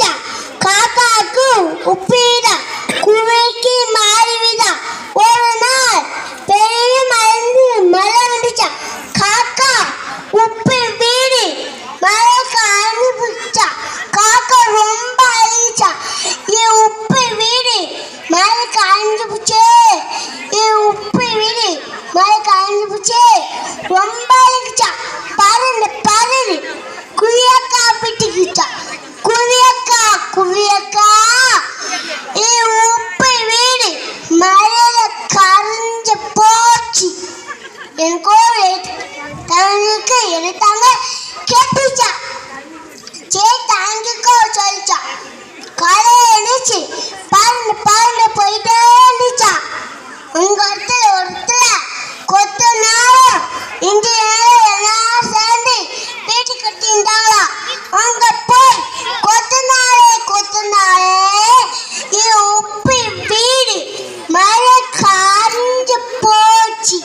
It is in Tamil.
வந்துச்சா காக்காக்கு உப்பிடா குவைக்கு மாறிவிடா ஒரு நாள் பெரிய மழை வந்துச்சா காக்கா உப்பு வீடு மழைக்கு அனுப்பிச்சா காக்கா ரொம்ப அழிச்சா என் உப்பு வீடு மழைக்கு அனுப்பிச்சே என் உப்பு வீடு மழைக்கு அனுப்பிச்சே ரொம்ப அழிச்சா பறந்து பறந்து குழியக்கா பிட்டிக்கிச்சா குழியக்கா குழியக்கா என் உப்பு வீடு மழையில கரைஞ்சு போச்சு என் கோவில் தனக்கு எடுத்தாங்க கேட்டுச்சா சே தாங்கிக்கோ சொல்லிச்சா காலை எழுந்துச்சு பறந்து பறந்து போயிட்டே இருந்துச்சா உங்க ஒருத்தர கொத்த நேரம் இந்திய எல்லாம் சேர்ந்து வீட்டு கட்டியிருந்தாங்களா அங்க போய் கொத்த நாளே என் உப்பு வீடு மழை காஞ்சு போச்சு